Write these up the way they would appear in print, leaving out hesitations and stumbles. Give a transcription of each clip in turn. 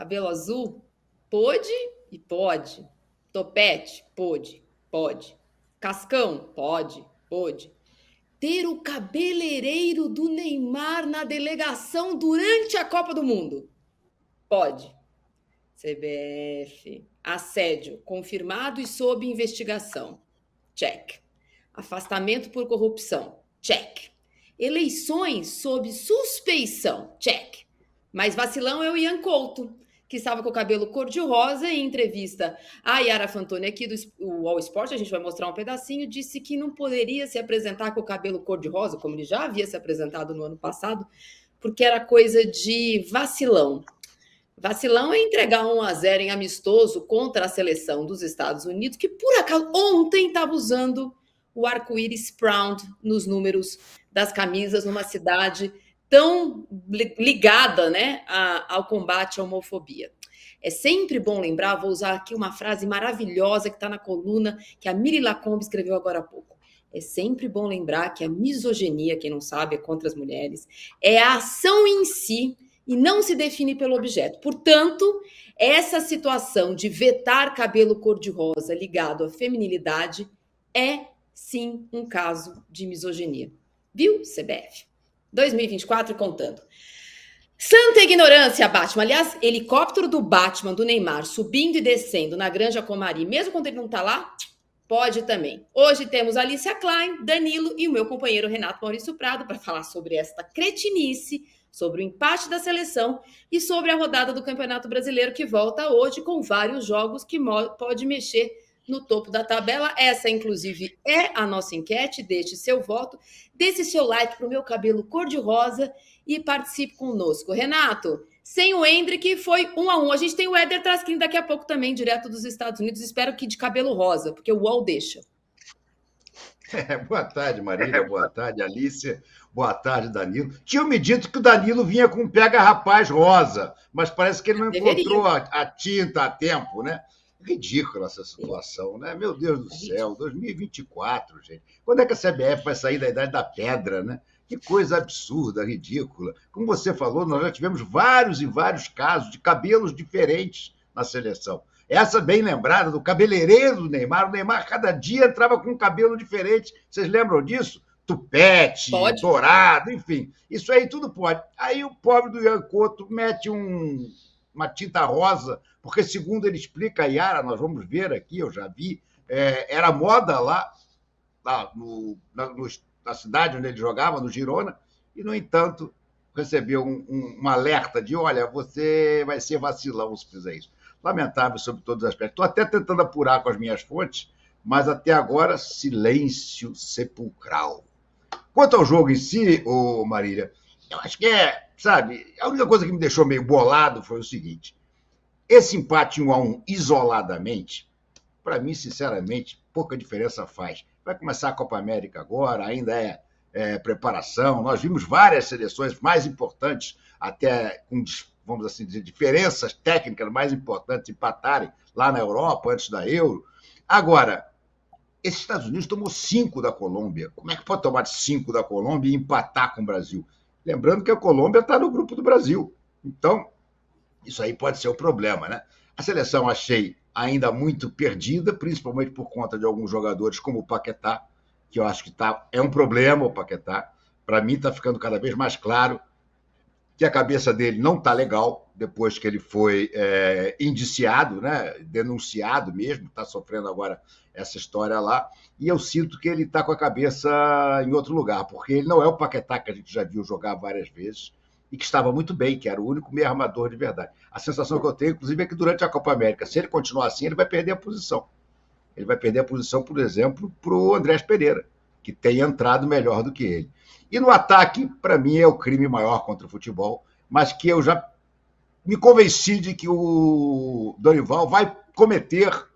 Cabelo azul? Pode e pode. Topete? Pode. Cascão? Pode. Ter o cabeleireiro do Neymar na delegação durante a Copa do Mundo? Pode. CBF. Assédio confirmado e sob investigação. Check. Afastamento por corrupção. Check. Eleições sob suspeição. Check. Mas vacilão é o Ian Couto, que estava com o cabelo cor-de-rosa e em entrevista à Yara Fantoni aqui do All Sport, a gente vai mostrar um pedacinho, disse que não poderia se apresentar com o cabelo cor-de-rosa, como ele já havia se apresentado no ano passado, porque era coisa de vacilão. Vacilão é entregar 1-0 em amistoso contra a seleção dos Estados Unidos, que por acaso ontem estava usando o arco-íris Proud nos números das camisas numa cidade tão ligada, né, ao combate à homofobia. É sempre bom lembrar, vou usar aqui uma frase maravilhosa que está na coluna que a Miri Lacombe escreveu agora há pouco. É sempre bom lembrar que a misoginia, quem não sabe, é contra as mulheres, é a ação em si e não se define pelo objeto. Portanto, essa situação de vetar cabelo cor-de-rosa ligado à feminilidade é, sim, um caso de misoginia. Viu, CBF? 2024 contando. Santa ignorância, Batman. Aliás, helicóptero do Batman, do Neymar, subindo e descendo na Granja Comari, mesmo quando ele não tá lá, pode também. Hoje temos Alicia Klein, Danilo e o meu companheiro Renato Maurício Prado para falar sobre esta cretinice, sobre o empate da seleção e sobre a rodada do Campeonato Brasileiro que volta hoje com vários jogos que pode mexer no topo da tabela. Essa, inclusive, é a nossa enquete. Deixe seu voto, deixe seu like para o meu cabelo cor-de-rosa e participe conosco. Renato, sem o Hendrick foi 1-1. A gente tem o Éder Trasquini daqui a pouco também, direto dos Estados Unidos. Espero que de cabelo rosa, porque o UOL deixa. Boa tarde, Marília. Boa tarde, Alicia. Boa tarde, Danilo. Tinham me dito que o Danilo vinha com um pega-rapaz rosa, mas parece que ele não encontrou a tinta a tempo, né? Ridícula essa situação, né? Meu Deus do céu, 2024, gente. Quando é que a CBF vai sair da idade da pedra, né? Que coisa absurda, ridícula. Como você falou, nós já tivemos vários e vários casos de cabelos diferentes na seleção. Essa bem lembrada do cabeleireiro do Neymar. O Neymar, cada dia, entrava com um cabelo diferente. Vocês lembram disso? Tupete, dourado, enfim. Isso aí tudo pode. Aí o pobre do Ian Couto mete uma tinta rosa, porque, segundo ele explica a Yara, nós vamos ver aqui, eu já vi, era moda lá na cidade onde ele jogava, no Girona, e, no entanto, recebeu um alerta de, olha, você vai ser vacilão se fizer isso. Lamentável sobre todos os aspectos. Estou até tentando apurar com as minhas fontes, mas até agora, silêncio sepulcral. Quanto ao jogo em si, Marília, eu acho que sabe, a única coisa que me deixou meio bolado foi o seguinte: esse empate 1-1 isoladamente, para mim, sinceramente, pouca diferença faz. Vai começar a Copa América agora, ainda é preparação. Nós vimos várias seleções mais importantes, até com, vamos assim dizer, diferenças técnicas mais importantes empatarem lá na Europa, antes da Euro. Agora, esses Estados Unidos tomou 5 da Colômbia. Como é que pode tomar 5 da Colômbia e empatar com o Brasil? Lembrando que a Colômbia está no grupo do Brasil. Então, isso aí pode ser o problema, né? A seleção achei ainda muito perdida, principalmente por conta de alguns jogadores como o Paquetá, que eu acho que é um problema, o Paquetá. Para mim, está ficando cada vez mais claro que a cabeça dele não está legal, depois que ele foi indiciado, né? Denunciado mesmo, está sofrendo agora essa história lá, e eu sinto que ele está com a cabeça em outro lugar, porque ele não é o Paquetá que a gente já viu jogar várias vezes, e que estava muito bem, que era o único meio armador de verdade. A sensação que eu tenho, inclusive, é que durante a Copa América, se ele continuar assim, ele vai perder a posição. Ele vai perder a posição, por exemplo, para o Andrés Pereira, que tem entrado melhor do que ele. E no ataque, para mim, é o crime maior contra o futebol, mas que eu já me convenci de que o Dorival vai cometer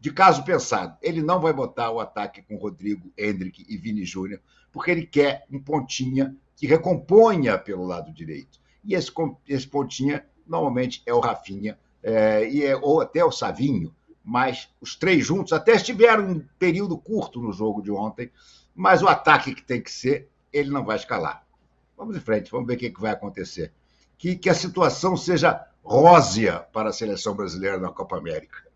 de caso pensado. Ele não vai botar o ataque com Rodrigo, Hendrick e Vini Júnior, porque ele quer um pontinha que recomponha pelo lado direito. E esse pontinha, normalmente, é o Rafinha, ou até o Savinho, mas os três juntos até estiveram um período curto no jogo de ontem, mas o ataque que tem que ser, ele não vai escalar. Vamos em frente, vamos ver o que vai acontecer. Que a situação seja rósea para a seleção brasileira na Copa América.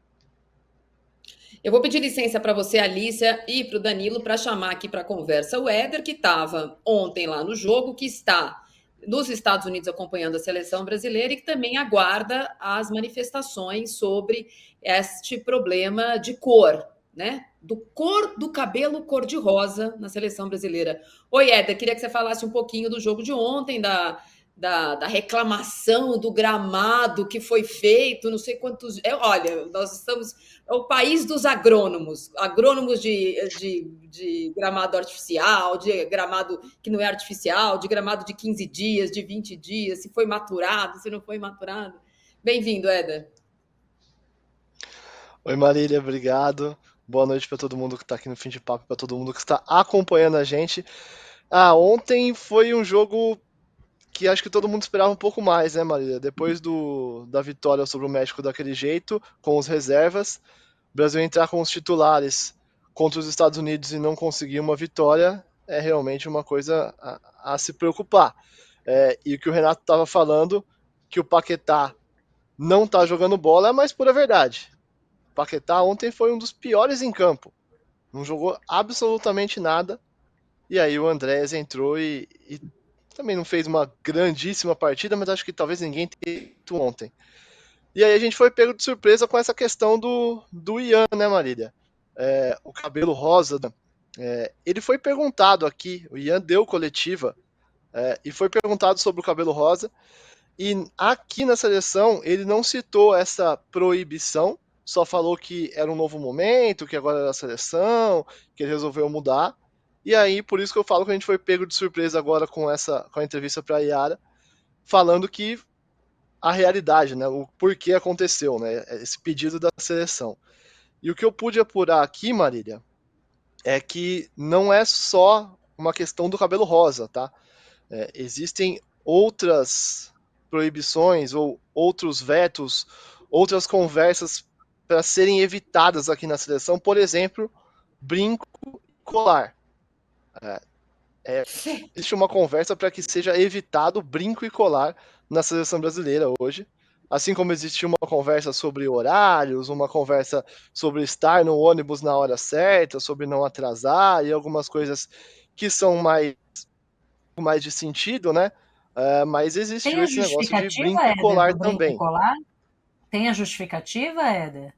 Eu vou pedir licença para você, Alícia, e para o Danilo para chamar aqui para a conversa o Éder, que estava ontem lá no jogo, que está nos Estados Unidos acompanhando a seleção brasileira e que também aguarda as manifestações sobre este problema de cor, né? Do cor do cabelo cor-de-rosa na seleção brasileira. Oi, Éder, queria que você falasse um pouquinho do jogo de ontem, da reclamação do gramado que foi feito, não sei quantos. Olha, nós estamos. É o país dos agrônomos de gramado artificial, de gramado que não é artificial, de gramado de 15 dias, de 20 dias, se foi maturado, se não foi maturado. Bem-vindo, Éder. Oi, Marília, obrigado. Boa noite para todo mundo que está aqui no Fim de Papo, para todo mundo que está acompanhando a gente. Ontem foi um jogo que acho que todo mundo esperava um pouco mais, né, Marília? Depois da vitória sobre o México daquele jeito, com os reservas, o Brasil entrar com os titulares contra os Estados Unidos e não conseguir uma vitória é realmente uma coisa a se preocupar. E o que o Renato estava falando, que o Paquetá não está jogando bola, é a mais pura verdade. O Paquetá ontem foi um dos piores em campo. Não jogou absolutamente nada. E aí o Andrés entrou e também não fez uma grandíssima partida, mas acho que talvez ninguém tenha feito ontem. E aí a gente foi pego de surpresa com essa questão do Ian, né, Marília? O cabelo rosa. Ele foi perguntado aqui, o Ian deu coletiva, e foi perguntado sobre o cabelo rosa. E aqui na seleção ele não citou essa proibição, só falou que era um novo momento, que agora era a seleção, que ele resolveu mudar. E aí, por isso que eu falo que a gente foi pego de surpresa agora com a entrevista para a Yara, falando que a realidade, né, o porquê aconteceu, né, esse pedido da seleção. E o que eu pude apurar aqui, Marília, é que não é só uma questão do cabelo rosa, tá? Existem outras proibições ou outros vetos, outras conversas para serem evitadas aqui na seleção, por exemplo, brinco e colar. Existe uma conversa para que seja evitado brinco e colar na seleção brasileira hoje. Assim como existe uma conversa sobre horários, uma conversa sobre estar no ônibus na hora certa, sobre não atrasar e algumas coisas que são mais de sentido, né? Mas existiu esse negócio de brinco e colar Éder, do brinco também. E colar? Tem a justificativa, Éder?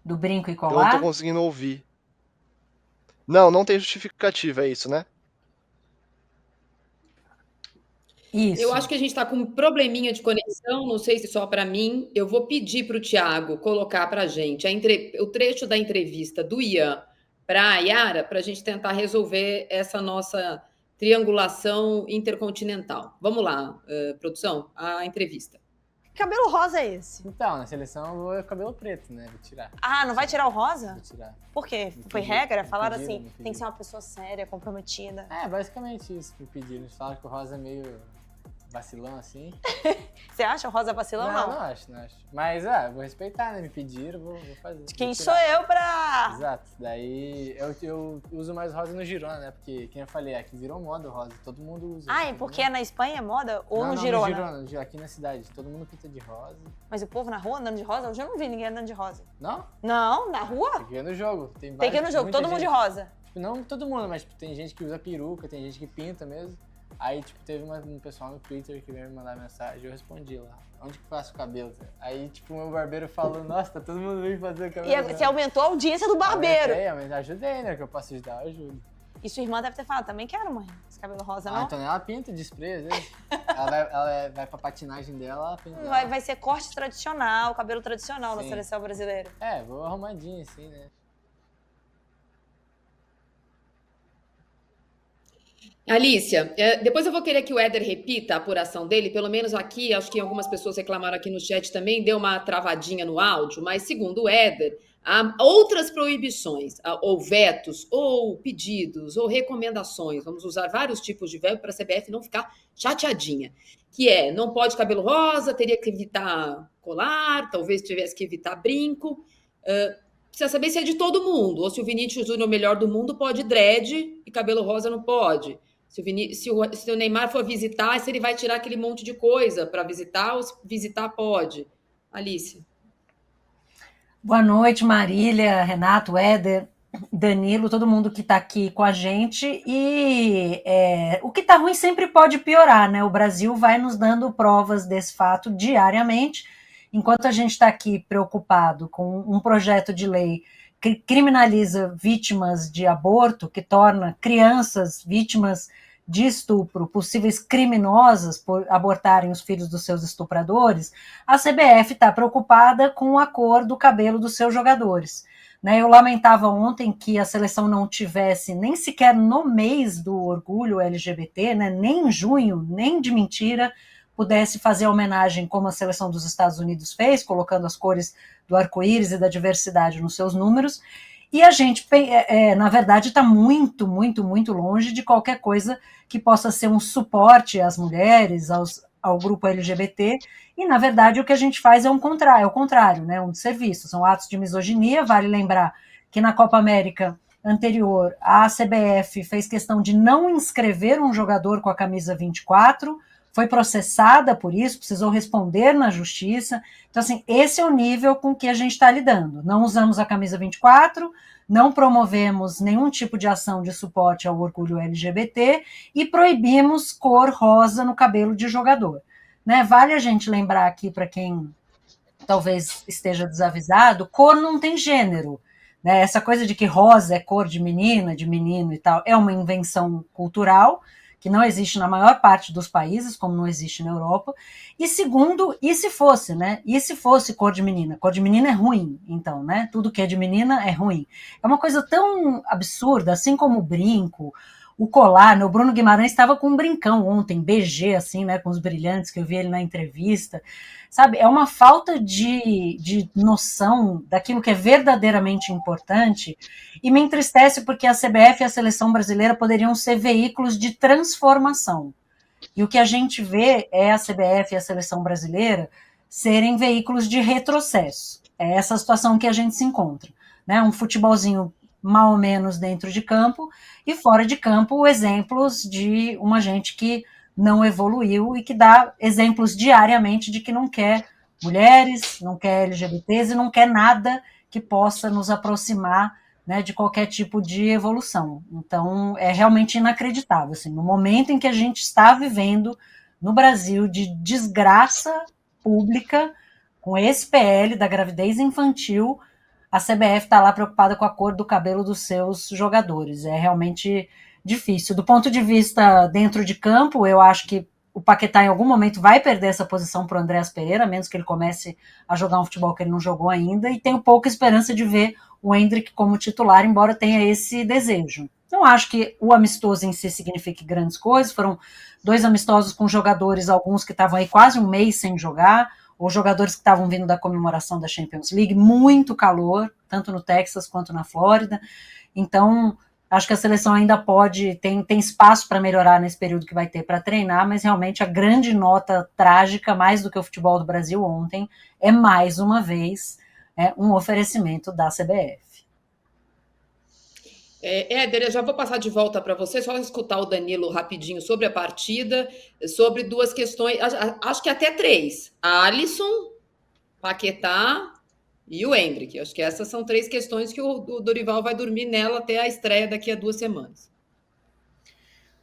Do brinco e Eu não colar? tô conseguindo ouvir. Não tem justificativa, é isso, né? Isso. Eu acho que a gente está com um probleminha de conexão, não sei se só para mim. Eu vou pedir para o Tiago colocar para a gente o trecho da entrevista do Ian para a Yara, para a gente tentar resolver essa nossa triangulação intercontinental. Vamos lá, produção, a entrevista. Que cabelo rosa é esse? Então, na seleção eu vou cabelo preto, né? Vou tirar. Ah, não vai tirar o rosa? Vou tirar. Por quê? Me Foi pediram, regra? me Falaram pediram, assim, me tem que ser uma pessoa séria, comprometida. Basicamente isso. Me pediram. Eles falaram que o rosa é meio vacilão assim. Você acha o rosa vacilão? Não acho. Mas, vou respeitar, né? Me pediram, vou fazer. Quem sou eu pra... Exato. Daí eu uso mais rosa no Girona, né? Porque, quem eu falei, aqui virou moda o rosa. Todo mundo usa. Ah, é porque na Espanha é moda? Ou não, no Girona? No Girona, aqui na cidade. Todo mundo pinta de rosa. Mas o povo na rua andando de rosa? Hoje eu não vi ninguém andando de rosa. Não? Não, na rua? Tem que ver no jogo. Tem que ir no jogo, muita todo mundo de gente. rosa. Tipo, não todo mundo, mas tipo, tem gente que usa peruca, tem gente que pinta mesmo. Aí, tipo, teve um pessoal no Twitter que veio me mandar mensagem e eu respondi lá. Onde que faço o cabelo? Aí, tipo, o meu barbeiro falou, nossa, tá todo mundo vindo fazer o cabelo. E você aumentou a audiência do barbeiro. Mas ajudei, né? Que eu posso ajudar, eu ajudo. E sua irmã deve ter falado, também quero, mãe, esse cabelo rosa, não? Então ela pinta de spray, às vezes. ela vai pra patinagem dela, ela pinta. Vai ser corte tradicional, cabelo tradicional na seleção brasileira. Vou arrumadinho assim, né? Alícia, depois eu vou querer que o Éder repita a apuração dele, pelo menos aqui, acho que algumas pessoas reclamaram aqui no chat também, deu uma travadinha no áudio, mas segundo o Éder, há outras proibições, ou vetos, ou pedidos, ou recomendações, vamos usar vários tipos de verbo para a CBF não ficar chateadinha, que não pode cabelo rosa, teria que evitar colar, talvez tivesse que evitar brinco, precisa saber se é de todo mundo, ou se o Vinícius Júnior, o melhor do mundo, pode dread e cabelo rosa não pode. Se o Neymar for visitar, se ele vai tirar aquele monte de coisa para visitar, ou se visitar pode. Alice. Boa noite, Marília, Renato, Éder, Danilo, todo mundo que está aqui com a gente. E o que está ruim sempre pode piorar, né? O Brasil vai nos dando provas desse fato diariamente. Enquanto a gente está aqui preocupado com um projeto de lei que criminaliza vítimas de aborto, que torna crianças vítimas de estupro, possíveis criminosas por abortarem os filhos dos seus estupradores, a CBF está preocupada com a cor do cabelo dos seus jogadores. Né, eu lamentava ontem que a seleção não tivesse nem sequer no mês do orgulho LGBT, né, nem em junho, nem de mentira, pudesse fazer homenagem como a seleção dos Estados Unidos fez, colocando as cores do arco-íris e da diversidade nos seus números. E a gente, na verdade, está muito, muito, muito longe de qualquer coisa que possa ser um suporte às mulheres, ao grupo LGBT, e, na verdade, o que a gente faz é o contrário, né, um desserviço, são atos de misoginia. Vale lembrar que na Copa América anterior, a CBF fez questão de não inscrever um jogador com a camisa 24, foi processada por isso, precisou responder na justiça. Então, assim, esse é o nível com que a gente está lidando. Não usamos a camisa 24, não promovemos nenhum tipo de ação de suporte ao orgulho LGBT e proibimos cor rosa no cabelo de jogador. Né? Vale a gente lembrar aqui, para quem talvez esteja desavisado, cor não tem gênero. Né? Essa coisa de que rosa é cor de menina, de menino e tal, é uma invenção cultural, que não existe na maior parte dos países, como não existe na Europa. E segundo, e se fosse, né? E se fosse cor de menina? Cor de menina é ruim, então, né? Tudo que é de menina é ruim. É uma coisa tão absurda, assim como o brinco, o colar, né? O Bruno Guimarães estava com um brincão ontem, BG, assim, né? Com os brilhantes, que eu vi ele na entrevista. Sabe, é uma falta de noção daquilo que é verdadeiramente importante, e me entristece porque a CBF e a seleção brasileira poderiam ser veículos de transformação. E o que a gente vê é a CBF e a seleção brasileira serem veículos de retrocesso. É essa situação que a gente se encontra. Né? Um futebolzinho mal ou menos dentro de campo, e fora de campo exemplos de uma gente que não evoluiu e que dá exemplos diariamente de que não quer mulheres, não quer LGBTs e não quer nada que possa nos aproximar, né, de qualquer tipo de evolução. Então, é realmente inacreditável. Assim, no momento em que a gente está vivendo no Brasil de desgraça pública, com esse PL da gravidez infantil, a CBF está lá preocupada com a cor do cabelo dos seus jogadores. É realmente difícil. Do ponto de vista dentro de campo, eu acho que o Paquetá em algum momento vai perder essa posição para o Andréas Pereira, a menos que ele comece a jogar um futebol que ele não jogou ainda, e tenho pouca esperança de ver o Endrick como titular, embora tenha esse desejo. Não acho que o amistoso em si signifique grandes coisas, foram 2 amistosos com jogadores, alguns que estavam aí quase um mês sem jogar, ou jogadores que estavam vindo da comemoração da Champions League, muito calor, tanto no Texas quanto na Flórida. Então, acho que a seleção ainda tem espaço para melhorar nesse período que vai ter para treinar, mas realmente a grande nota trágica, mais do que o futebol do Brasil ontem, é mais uma vez um oferecimento da CBF. Éder, eu já vou passar de volta para você, só escutar o Danilo rapidinho sobre a partida, sobre 2 questões, acho que até 3. A Alisson, Paquetá e o Endrick. Acho que essas são 3 questões que o Dorival vai dormir nela até a estreia daqui a 2 semanas.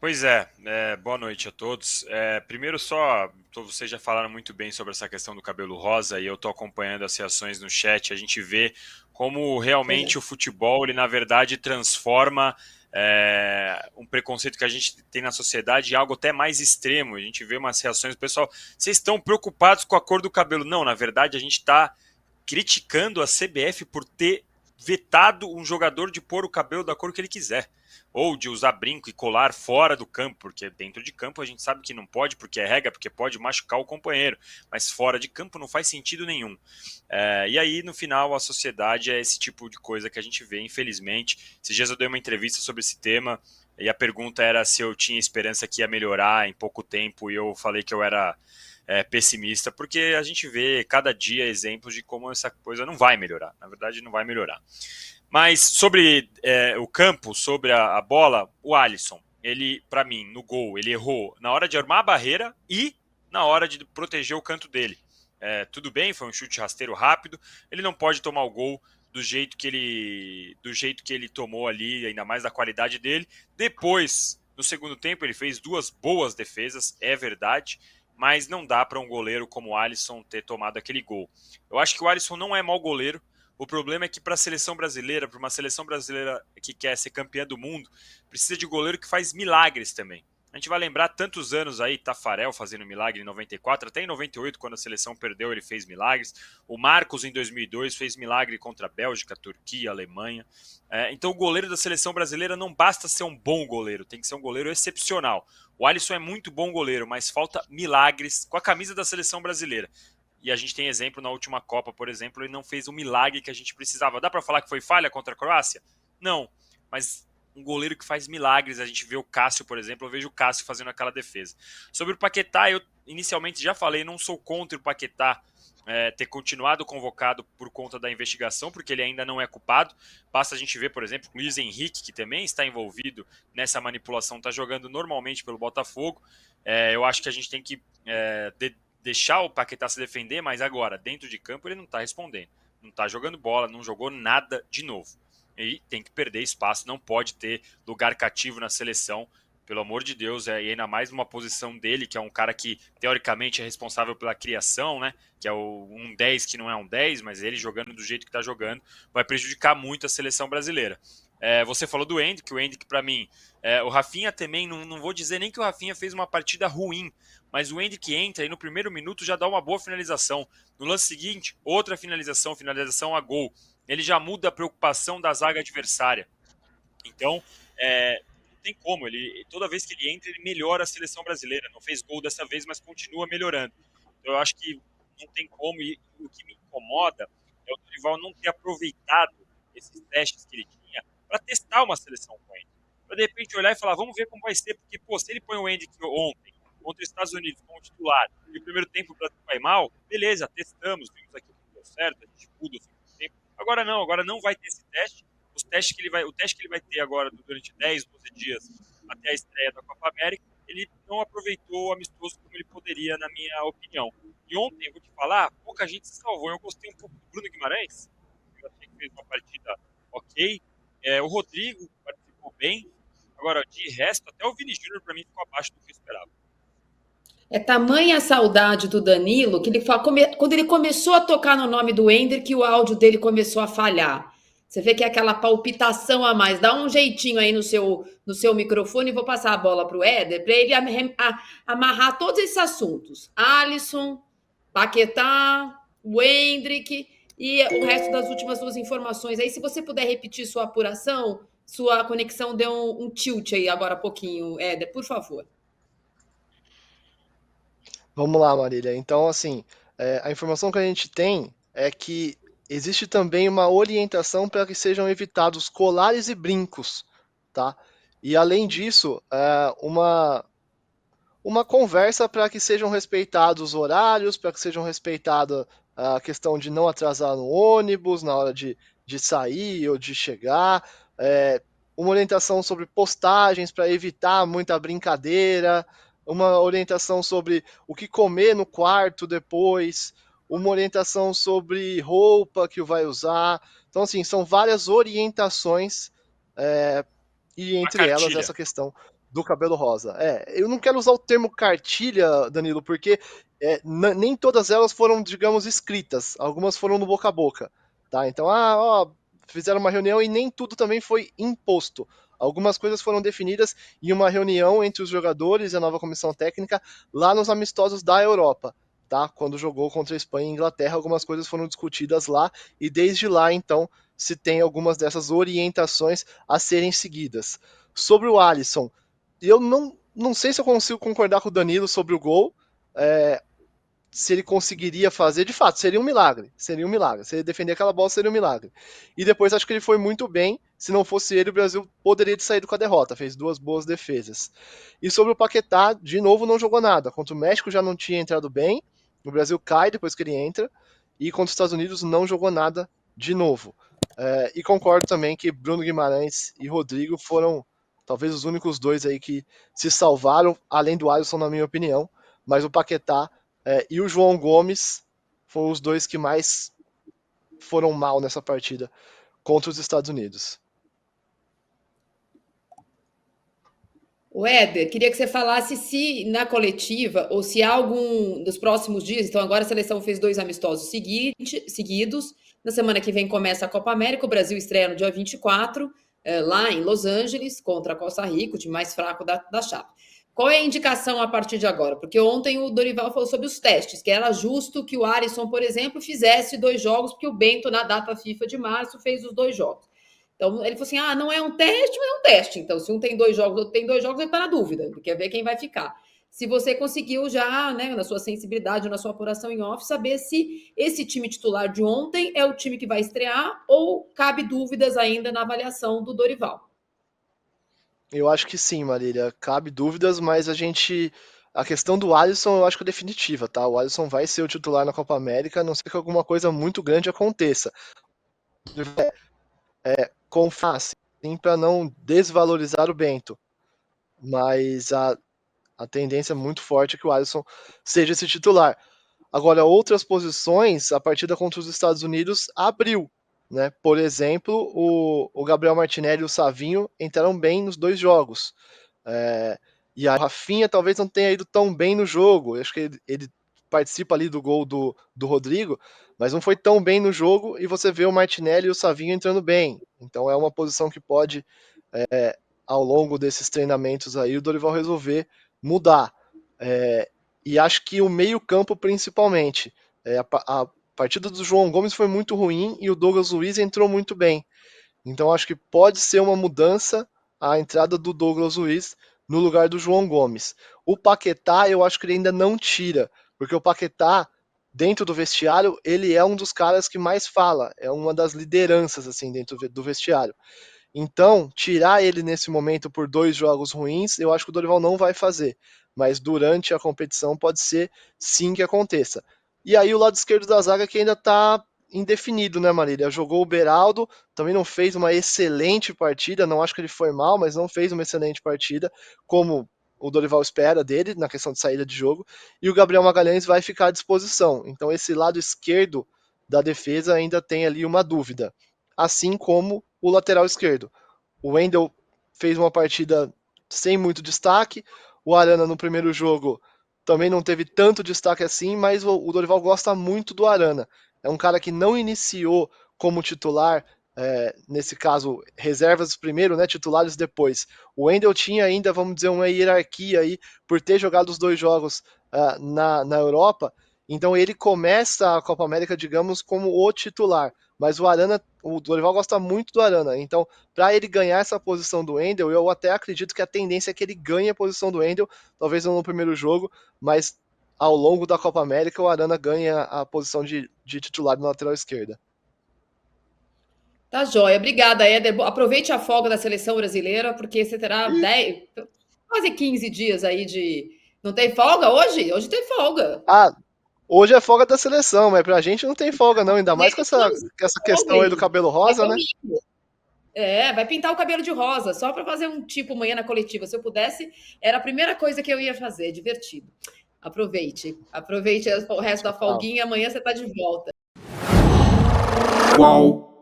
Pois é, boa noite a todos. Primeiro só, vocês já falaram muito bem sobre essa questão do cabelo rosa e eu estou acompanhando as reações no chat, a gente vê como realmente o futebol, ele na verdade transforma um preconceito que a gente tem na sociedade em algo até mais extremo. A gente vê umas reações do pessoal, vocês estão preocupados com a cor do cabelo? Não, na verdade a gente está criticando a CBF por ter vetado um jogador de pôr o cabelo da cor que ele quiser, ou de usar brinco e colar fora do campo, porque dentro de campo a gente sabe que não pode, porque é regra, porque pode machucar o companheiro, mas fora de campo não faz sentido nenhum. E aí, no final, a sociedade é esse tipo de coisa que a gente vê, infelizmente. Esses dias eu dei uma entrevista sobre esse tema, e a pergunta era se eu tinha esperança que ia melhorar em pouco tempo, e eu falei que eu era pessimista, porque a gente vê cada dia exemplos de como essa coisa não vai melhorar. Na verdade, não vai melhorar. Mas sobre o campo, sobre a bola, o Alisson. ele, para mim, no gol, ele errou na hora de armar a barreira e na hora de proteger o canto dele. Tudo bem, foi um chute rasteiro rápido, ele não pode tomar o gol do jeito que ele tomou ali, ainda mais da qualidade dele. Depois, no segundo tempo, ele fez 2 boas defesas, é verdade, mas não dá para um goleiro como o Alisson ter tomado aquele gol. Eu acho que o Alisson não é mau goleiro. O problema é que para a seleção brasileira, para uma seleção brasileira que quer ser campeã do mundo, precisa de goleiro que faz milagres também. A gente vai lembrar tantos anos aí, Tafarel fazendo milagre em 94, até em 98, quando a seleção perdeu, ele fez milagres. O Marcos, em 2002, fez milagre contra a Bélgica, Turquia, Alemanha. Então o goleiro da seleção brasileira não basta ser um bom goleiro, tem que ser um goleiro excepcional. O Alisson é muito bom goleiro, mas falta milagres com a camisa da seleção brasileira. E a gente tem exemplo na última Copa, por exemplo, ele não fez o milagre que a gente precisava. Dá para falar que foi falha contra a Croácia? Não, mas um goleiro que faz milagres, a gente vê o Cássio, por exemplo, eu vejo o Cássio fazendo aquela defesa. Sobre o Paquetá, eu inicialmente já falei, não sou contra o Paquetá ter continuado convocado por conta da investigação, porque ele ainda não é culpado. Basta a gente ver, por exemplo, o Luiz Henrique, que também está envolvido nessa manipulação, está jogando normalmente pelo Botafogo. Eu acho que a gente tem que deixar o Paquetá se defender, mas agora, dentro de campo, ele não está respondendo. Não está jogando bola, não jogou nada de novo. E tem que perder espaço, não pode ter lugar cativo na seleção, pelo amor de Deus, e ainda mais numa posição dele, que é um cara que teoricamente é responsável pela criação, né, que é um 10 que não é um 10, mas ele jogando do jeito que está jogando, vai prejudicar muito a seleção brasileira. Você falou do Endrick, o Endrick para mim, o Rafinha também, não vou dizer nem que o Rafinha fez uma partida ruim, mas o Endrick entra e no primeiro minuto já dá uma boa finalização, no lance seguinte, outra finalização a gol, ele já muda a preocupação da zaga adversária. Então, não tem como, toda vez que ele entra, ele melhora a seleção brasileira. Não fez gol dessa vez, mas continua melhorando. Então, eu acho que não tem como, e o que me incomoda é o Dorival não ter aproveitado esses testes que ele tinha para testar uma seleção com ele. Para, de repente, olhar e falar, vamos ver como vai ser, porque, se ele põe o Endrick ontem contra os Estados Unidos como titular, e o primeiro tempo o Brasil vai mal, beleza, testamos, vimos aqui o que deu certo, a gente muda o segundo tempo. Agora não vai ter esse teste. O teste que ele vai ter agora durante 10, 12 dias até a estreia da Copa América, ele não aproveitou o amistoso como ele poderia, na minha opinião. E ontem, vou te falar, pouca gente se salvou. Eu gostei um pouco do Bruno Guimarães, eu achei que fez uma partida ok. O Rodrigo participou bem. Agora, de resto, até o Vini Júnior, para mim, ficou abaixo do que eu esperava. É tamanha a saudade do Danilo que ele fala, quando ele começou a tocar no nome do Endrick, o áudio dele começou a falhar. Você vê que é aquela palpitação a mais. Dá um jeitinho aí no seu microfone e vou passar a bola para o Éder, para ele amarrar todos esses assuntos. Alisson, Paquetá, o Endrick e o resto das últimas 2 informações. Aí, se você puder repetir sua apuração, sua conexão deu um tilt aí agora há pouquinho, Éder, por favor. Vamos lá, Marília. Então, assim, a informação que a gente tem é que existe também uma orientação para que sejam evitados colares e brincos, tá? E, além disso, uma conversa para que sejam respeitados os horários, para que sejam respeitada a questão de não atrasar no ônibus, na hora de sair ou de chegar, uma orientação sobre postagens para evitar muita brincadeira, uma orientação sobre o que comer no quarto depois, uma orientação sobre roupa que vai usar. Então, assim, são várias orientações, e entre elas essa questão do cabelo rosa. Eu não quero usar o termo cartilha, Danilo, porque nem todas elas foram, digamos, escritas. Algumas foram no boca a boca. Tá? Então, fizeram uma reunião e nem tudo também foi imposto. Algumas coisas foram definidas em uma reunião entre os jogadores e a nova comissão técnica lá nos amistosos da Europa. Tá? Quando jogou contra a Espanha e Inglaterra, algumas coisas foram discutidas lá e desde lá, então, se tem algumas dessas orientações a serem seguidas. Sobre o Alisson, eu não sei se eu consigo concordar com o Danilo sobre o gol, se ele conseguiria fazer, de fato, seria um milagre. Se ele defender aquela bola, seria um milagre. E depois acho que ele foi muito bem. Se não fosse ele, o Brasil poderia ter saído com a derrota. Fez 2 boas defesas. E sobre o Paquetá, de novo, não jogou nada. Contra o México já não tinha entrado bem. O Brasil cai depois que ele entra. E contra os Estados Unidos não jogou nada de novo. E concordo também que Bruno Guimarães e Rodrigo foram talvez os únicos dois aí que se salvaram, além do Alisson, na minha opinião, mas o Paquetá e o João Gomes foram os dois que mais foram mal nessa partida contra os Estados Unidos. O Éder, queria que você falasse se na coletiva ou se há algum dos próximos dias, então agora a seleção fez 2 amistosos seguidos, na semana que vem começa a Copa América, o Brasil estreia no dia 24, lá em Los Angeles, contra a Costa Rica, o time mais fraco da chave. Qual é a indicação a partir de agora? Porque ontem o Dorival falou sobre os testes, que era justo que o Alisson, por exemplo, fizesse 2 jogos, porque o Bento, na data FIFA de março, fez os 2 jogos. Então, ele falou assim, não é um teste, mas é um teste. Então, se um tem 2 jogos, outro tem 2 jogos, ele está na dúvida. Ele quer ver quem vai ficar. Se você conseguiu já, né, na sua sensibilidade, na sua apuração em off, saber se esse time titular de ontem é o time que vai estrear ou cabe dúvidas ainda na avaliação do Dorival. Eu acho que sim, Marília. Cabe dúvidas, mas a questão do Alisson eu acho que é definitiva, tá? O Alisson vai ser o titular na Copa América, a não ser que alguma coisa muito grande aconteça. Confiar, sim, para não desvalorizar o Bento. Mas a tendência muito forte é que o Alisson seja esse titular. Agora, outras posições, a partida contra os Estados Unidos abriu, né? Por exemplo, o Gabriel Martinelli e o Savinho entraram bem nos 2 jogos. E a Rafinha talvez não tenha ido tão bem no jogo. Eu acho que ele participa ali do gol do Rodrigo, mas não foi tão bem no jogo, e você vê o Martinelli e o Savinho entrando bem. Então é uma posição que pode, ao longo desses treinamentos aí, o Dorival resolver mudar. E acho que o meio-campo, principalmente. A partida do João Gomes foi muito ruim e o Douglas Luiz entrou muito bem. Então acho que pode ser uma mudança a entrada do Douglas Luiz no lugar do João Gomes. O Paquetá, eu acho que ele ainda não tira, porque o Paquetá, dentro do vestiário, ele é um dos caras que mais fala, é uma das lideranças assim dentro do vestiário. Então, tirar ele nesse momento por 2 jogos ruins, eu acho que o Dorival não vai fazer. Mas durante a competição pode ser sim que aconteça. E aí o lado esquerdo da zaga que ainda está indefinido, né, Marília? Jogou o Beraldo, também não fez uma excelente partida, não acho que ele foi mal, mas não fez uma excelente partida, como o Dorival espera dele, na questão de saída de jogo, e o Gabriel Magalhães vai ficar à disposição. Então esse lado esquerdo da defesa ainda tem ali uma dúvida. Assim como o lateral esquerdo. O Wendel fez uma partida sem muito destaque, o Arana no primeiro jogo também não teve tanto destaque assim, mas o Dorival gosta muito do Arana. É um cara que não iniciou como titular, nesse caso, reservas primeiro, né, titulares depois. O Wendel tinha ainda, vamos dizer, uma hierarquia aí, por ter jogado os 2 jogos na Europa, então ele começa a Copa América, digamos, como o titular. Mas o Arana, o Dorival gosta muito do Arana, então para ele ganhar essa posição do Wendel, eu até acredito que a tendência é que ele ganhe a posição do Wendel, talvez não no primeiro jogo, mas ao longo da Copa América o Arana ganha a posição de titular na lateral esquerda. Tá joia, obrigada, Éder. Aproveite a folga da seleção brasileira, porque você terá 10, quase 15 dias aí de... Não tem folga hoje? Hoje tem folga. Hoje é folga da seleção, mas pra gente não tem folga não, ainda mais com essa questão aí do cabelo rosa, né? Vai pintar o cabelo de rosa, só para fazer um tipo amanhã na coletiva. Se eu pudesse, era a primeira coisa que eu ia fazer, divertido. Aproveite o resto da folguinha, amanhã você tá de volta. Qual?